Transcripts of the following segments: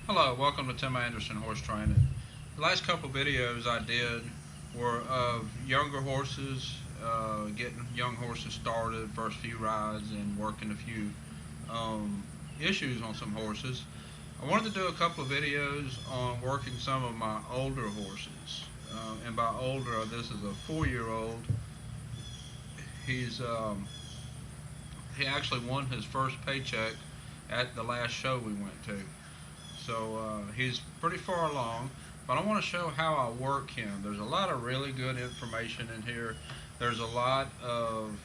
Hello, welcome to Tim Anderson Horse Training. The last couple videos I did were of younger horses, getting young horses started, first few rides, and working a few issues on some horses. I wanted to do a couple of videos on working some of my older horses. And by older, this is a 4-year-old. He's he actually won his first paycheck at the last show we went to. So he's pretty far along, but I want to show how I work him. There's a lot of really good information in here. There's a lot of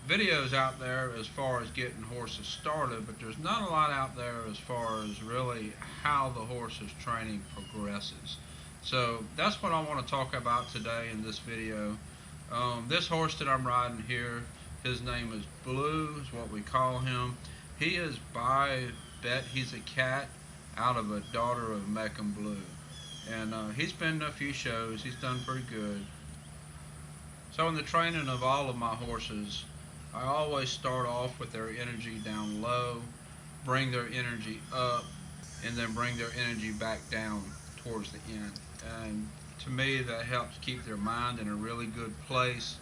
videos out there as far as getting horses started, but there's not a lot out there as far as really how the horse's training progresses. So that's what I want to talk about today in this video. This horse that I'm riding here, his name is Blue, is what we call him. He is by bet he's a cat out of a daughter of Meckham Blue. And he's been to a few shows, he's done pretty good. So in the training of all of my horses, I always start off with their energy down low, bring their energy up, and then bring their energy back down towards the end. And to me, that helps keep their mind in a really good place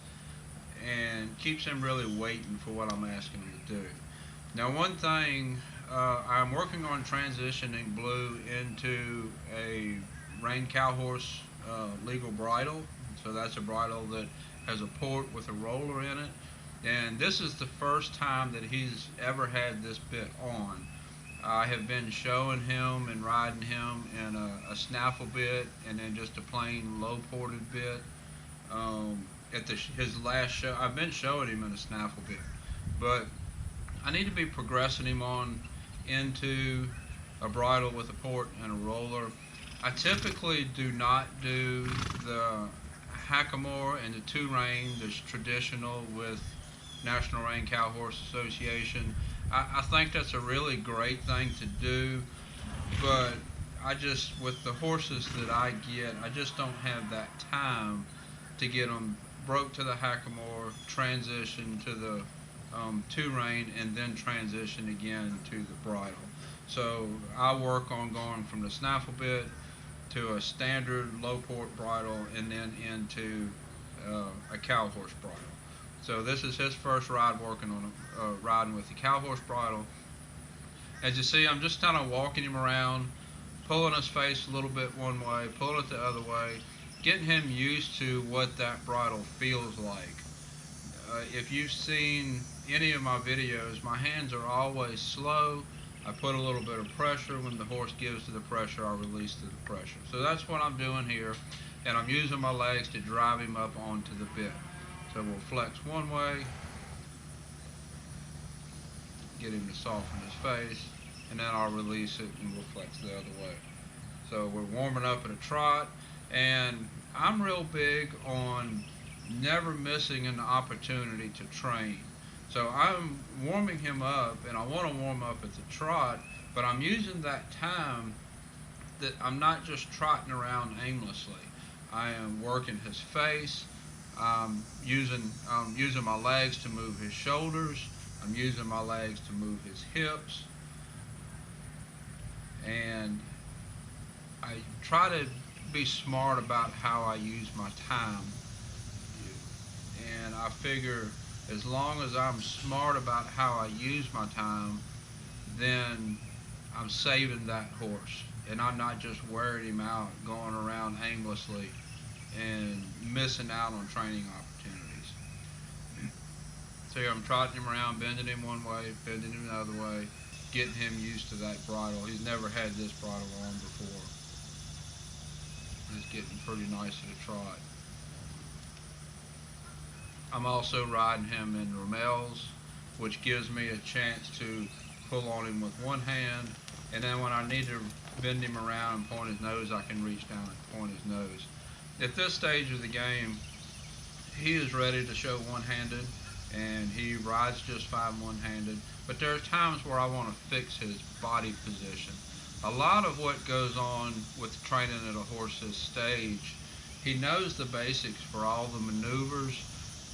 and keeps them really waiting for what I'm asking them to do. Now, one thing, I'm working on transitioning Blue into a rein cow horse legal bridle. So that's a bridle that has a port with a roller in it. And this is the first time that he's ever had this bit on. I have been showing him and riding him in a snaffle bit and then just a plain low ported bit. At his last show, I've been showing him in a snaffle bit, but I need to be progressing him on into a bridle with a port and a roller. I typically do not do the hackamore and the two rein that's traditional with National Rein Cow Horse Association. I think that's a really great thing to do, but with the horses that I get, I just don't have that time to get them broke to the hackamore, transition to the two rein, and then transition again to the bridle. So I work on going from the snaffle bit to a standard low port bridle and then into a cow horse bridle. So this is his first ride working on riding with the cow horse bridle. As you see, I'm just kind of walking him around, pulling his face a little bit one way, pulling it the other way, getting him used to what that bridle feels like. If you've seen any of my videos, my hands are always slow. I put a little bit of pressure. When the horse gives to the pressure, I release to the pressure. So that's what I'm doing here, and I'm using my legs to drive him up onto the bit. So we'll flex one way, get him to soften his face, and then I'll release it and we'll flex the other way. So we're warming up at a trot, and I'm real big on never missing an opportunity to train. So I'm warming him up, and I want to warm up at the trot, but I'm using that time that I'm not just trotting around aimlessly. I am working his face. I'm using my legs to move his shoulders. I'm using my legs to move his hips. And I try to be smart about how I use my time. And I figure as long as I'm smart about how I use my time, then I'm saving that horse. And I'm not just wearing him out, going around aimlessly and missing out on training opportunities. So here I'm trotting him around, bending him one way, bending him the other way, getting him used to that bridle. He's never had this bridle on before. He's getting pretty nice at a trot. I'm also riding him in ramels, which gives me a chance to pull on him with one hand, and then when I need to bend him around and point his nose, I can reach down and point his nose. At this stage of the game, he is ready to show one-handed, and he rides just fine one-handed, but there are times where I want to fix his body position. A lot of what goes on with training at a horse this stage, he knows the basics for all the maneuvers,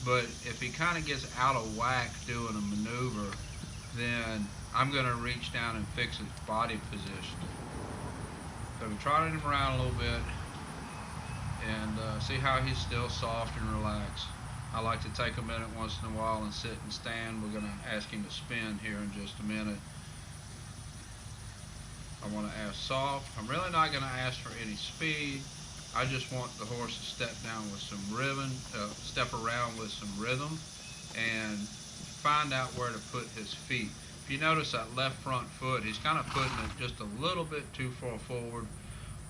but if he kind of gets out of whack doing a maneuver, then I'm going to reach down and fix his body position. So we trotted him around a little bit and see how he's still soft and relaxed. I like to take a minute once in a while and sit and stand. We're going to ask him to spin here in just a minute. I want to ask soft. I'm really not going to ask for any speed. I just want the horse to step down with some rhythm, step around with some rhythm, and find out where to put his feet. If you notice that left front foot, he's kind of putting it just a little bit too far forward.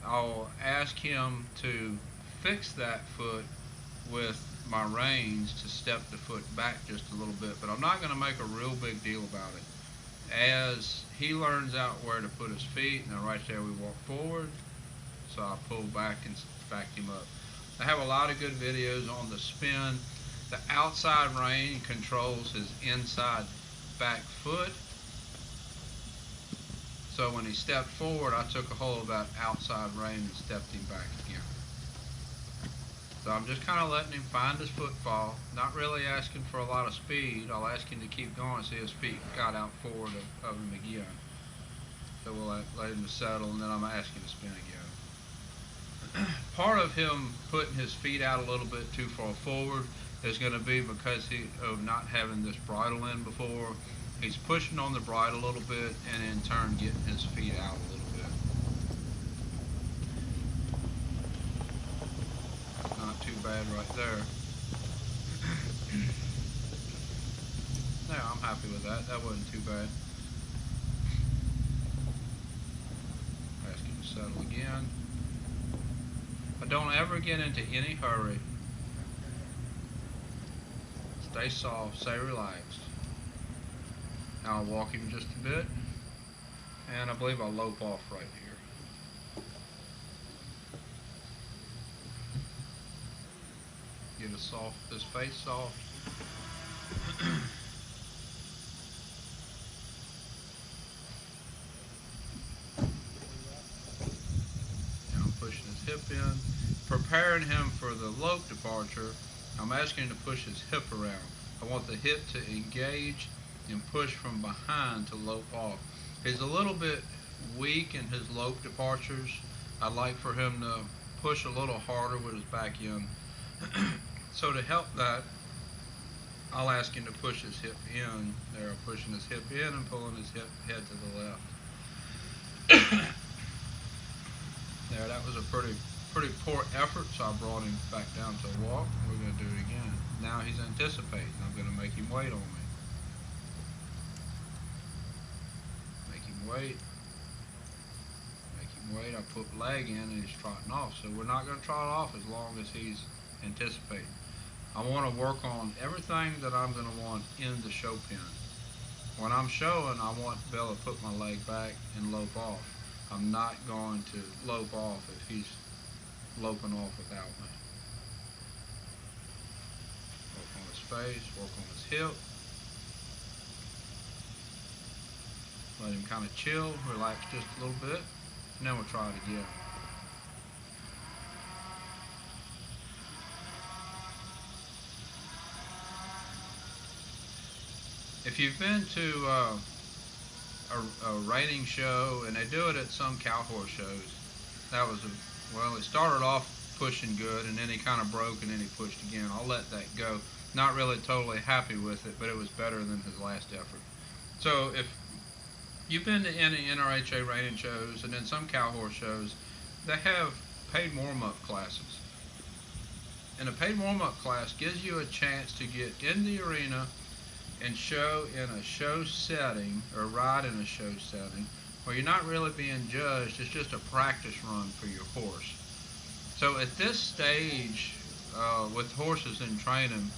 I'll ask him to fix that foot with my reins to step the foot back just a little bit, but I'm not going to make a real big deal about it. As he learns out where to put his feet, now right there we walk forward, so I pull back and back him up. I have a lot of good videos on the spin. The outside rein controls his inside back foot. So when he stepped forward, I took a hold of that outside rein and stepped him back again. So I'm just kind of letting him find his footfall, not really asking for a lot of speed. I'll ask him to keep going, see his feet got out forward of him again. So we'll let him settle, and then I'm asking to spin again. Part of him putting his feet out a little bit too far forward is going to be because of not having this bridle in before. He's pushing on the bridle a little bit and in turn getting his feet out a little bit. Not too bad right there. Yeah, I'm happy with that. That wasn't too bad. Ask him to settle again. But don't ever get into any hurry. Stay soft, stay relaxed. Now I'll walk him just a bit, and I believe I'll lope off right here. Get his face soft. Now I'm pushing his hip in. Preparing him for the lope departure, I'm asking him to push his hip around. I want the hip to engage and push from behind to lope off. He's a little bit weak in his lope departures. I'd like for him to push a little harder with his back end. So to help that, I'll ask him to push his hip in. There, pushing his hip in and pulling his head to the left. There, that was a pretty poor effort, so I brought him back down to a walk. We're going to do it again. Now he's anticipating. I'm going to make him wait on me. Make him wait. Make him wait. I put leg in and he's trotting off. So we're not going to trot off as long as he's anticipating. I want to work on everything that I'm going to want in the show pen. When I'm showing, I want to be able to put my leg back and lope off. I'm not going to lope off if he's loping off without me. Work on his face, work on his hip. Let him kind of chill, relax just a little bit, and then we'll try it again. If you've been to a reining show, and they do it at some cow horse shows, well, he started off pushing good, and then he kind of broke, and then he pushed again. I'll let that go. Not really totally happy with it, but it was better than his last effort. So if you've been to any NRHA reining shows, and then some cow horse shows, they have paid warm-up classes. And a paid warm-up class gives you a chance to get in the arena and show in a show setting, or ride in a show setting, where you're not really being judged. It's just a practice run for your horse. So at this stage, with horses in training,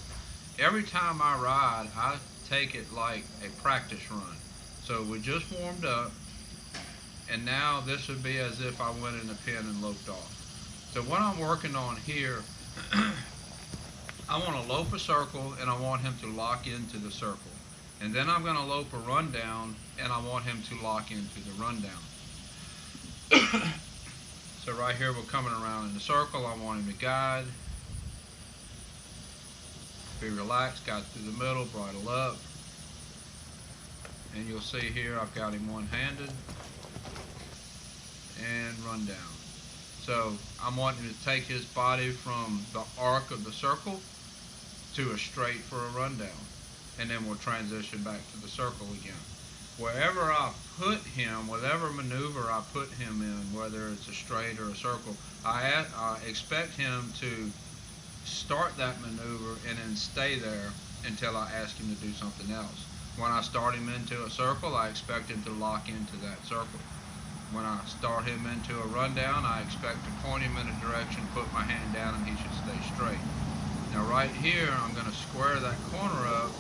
every time I ride, I take it like a practice run. So we just warmed up, and now this would be as if I went in the pen and loped off. So what I'm working on here, I want to lope a circle, and I want him to lock into the circle. And then I'm going to lope a rundown, and I want him to lock into the rundown. So right here, we're coming around in the circle. I want him to guide, be relaxed, guide through the middle, bridle up. And you'll see here I've got him one-handed and run down. So I'm wanting to take his body from the arc of the circle to a straight for a rundown, and then we'll transition back to the circle again. Wherever I put him, whatever maneuver I put him in, whether it's a straight or a circle, I expect him to start that maneuver and then stay there until I ask him to do something else. When I start him into a circle, I expect him to lock into that circle. When I start him into a rundown, I expect to point him in a direction, put my hand down, and he should stay straight. Now right here, I'm going to square that corner up,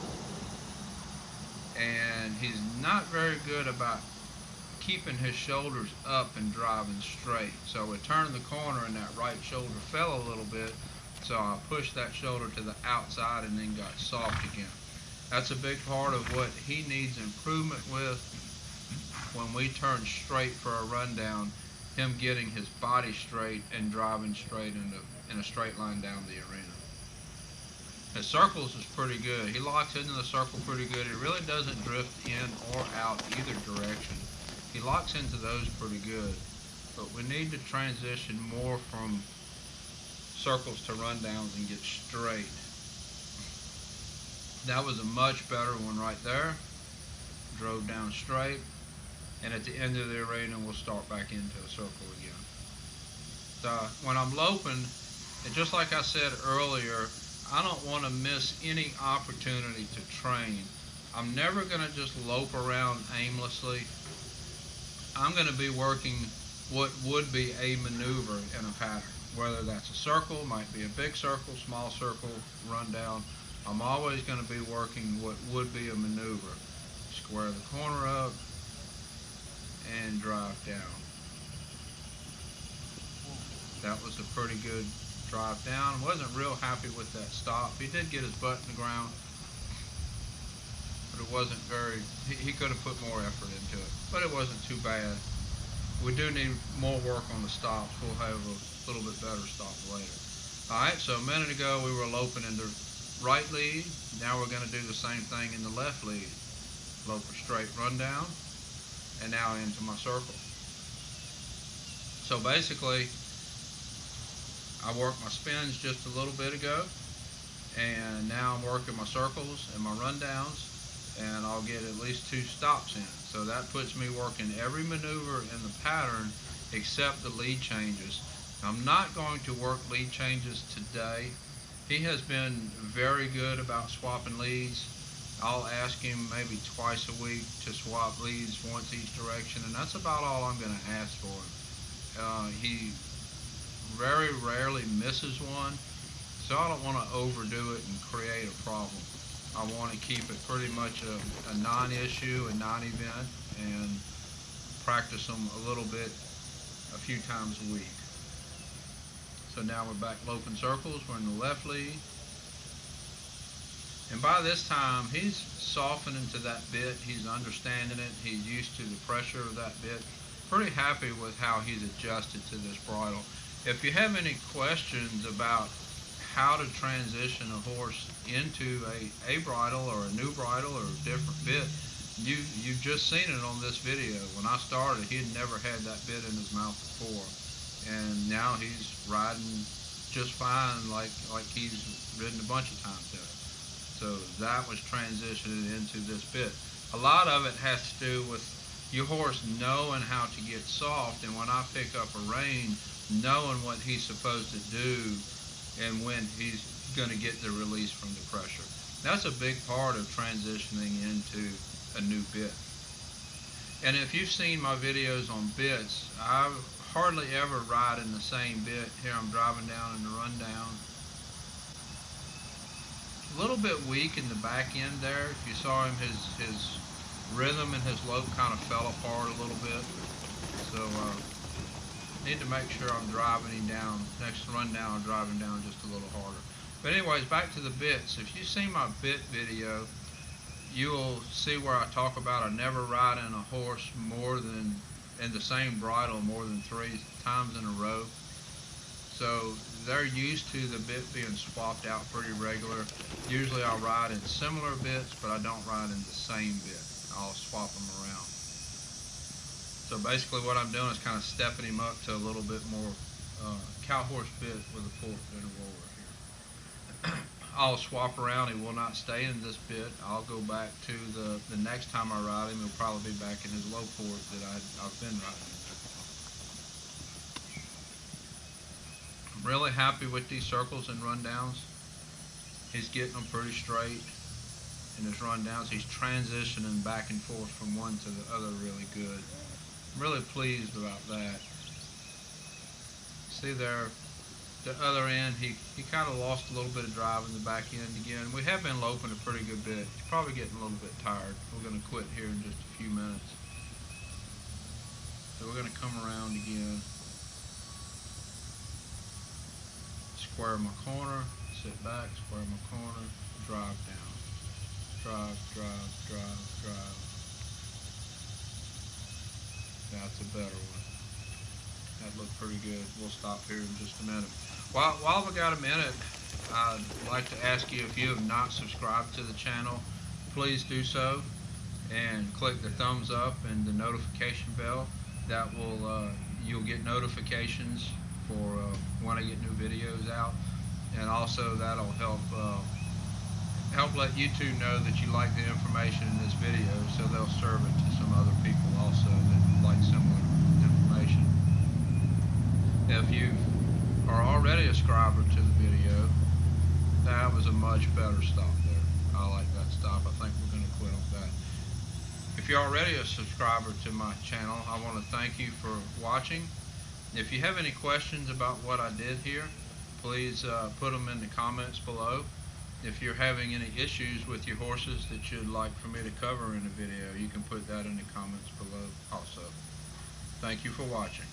and he's not very good about keeping his shoulders up and driving straight. So we turned the corner and that right shoulder fell a little bit, so I pushed that shoulder to the outside and then got soft again. That's a big part of what he needs improvement with when we turn straight for a rundown, him getting his body straight and driving straight in a straight line down the arena. His circles is pretty good. He locks into the circle pretty good. He really doesn't drift in or out either direction. He locks into those pretty good. But we need to transition more from circles to rundowns and get straight. That was a much better one right there. Drove down straight. And at the end of the arena, we'll start back into a circle again. So when I'm loping, and just like I said earlier, I don't want to miss any opportunity to train. I'm never going to just lope around aimlessly. I'm going to be working what would be a maneuver in a pattern. Whether that's a circle, might be a big circle, small circle, rundown. I'm always going to be working what would be a maneuver. Square the corner up and drive down. That was a pretty good drive down. Wasn't real happy with that stop. He did get his butt in the ground, but it wasn't very, he could have put more effort into it, but it wasn't too bad. We do need more work on the stops. We'll have a little bit better stop later. Alright, so a minute ago we were loping in the right lead. Now we're going to do the same thing in the left lead. Lope a straight rundown, and now into my circle. So basically, I worked my spins just a little bit ago, and now I'm working my circles and my rundowns, and I'll get at least 2 stops in. So that puts me working every maneuver in the pattern except the lead changes. I'm not going to work lead changes today. He has been very good about swapping leads. I'll ask him maybe twice a week to swap leads once each direction, and that's about all I'm going to ask for him. He very rarely misses one, so I don't want to overdo it and create a problem. I want to keep it pretty much a non-issue, a non-event, and practice them a little bit a few times a week. So now we're back loping circles. We're in the left lead. And by this time, he's softening to that bit. He's understanding it. He's used to the pressure of that bit. Pretty happy with how he's adjusted to this bridle. If you have any questions about how to transition a horse into a bridle or a new bridle or a different bit, you've just seen it on this video. When I started, he had never had that bit in his mouth before. And now he's riding just fine like he's ridden a bunch of times in it. So that was transitioning into this bit. A lot of it has to do with your horse knowing how to get soft, and when I pick up a rein, knowing what he's supposed to do and when he's going to get the release from the pressure. That's a big part of transitioning into a new bit. And if you've seen my videos on bits, I hardly ever ride in the same bit. Here I'm driving down in the rundown. A little bit weak in the back end there. If you saw him, his rhythm and his lope kind of fell apart a little bit. So need to make sure I'm driving him down. Next rundown, I'm driving down just a little harder. But anyways, back to the bits. If you've seen my bit video, you'll see where I talk about I never ride in a horse more than in the same bridle more than 3 times in a row. So they're used to the bit being swapped out pretty regular. Usually I'll ride in similar bits, but I don't ride in the same bit. I'll swap them around. So basically what I'm doing is kind of stepping him up to a little bit more cow horse bit with a pull and a roller here. I'll swap around. He will not stay in this bit. I'll go back to the next time I ride him. He'll probably be back in his low port that I've been riding. I'm really happy with these circles and rundowns. He's getting them pretty straight in his rundowns. He's transitioning back and forth from one to the other really good. I'm really pleased about that. See there, the other end, he kind of lost a little bit of drive in the back end again. We have been loping a pretty good bit. He's probably getting a little bit tired. We're going to quit here in just a few minutes. So we're going to come around again. Square my corner, sit back, square my corner, drive down. Drive, drive, drive, drive. That's a better one. That looked pretty good. We'll stop here in just a minute. While we got a minute, I'd like to ask you, if you have not subscribed to the channel, please do so and click the thumbs up and the notification bell. That will you'll get notifications for when I get new videos out, and also that'll help let YouTube know that you like the information in this video, so they'll serve it to some other people also that like similar information. If you are already a subscriber to the video, that was a much better stop there. I like that stop. I think we're going to quit on that. If you're already a subscriber to my channel, I want to thank you for watching. If you have any questions about what I did here, please put them in the comments below. If you're having any issues with your horses that you'd like for me to cover in a video, you can put that in the comments below also. Thank you for watching.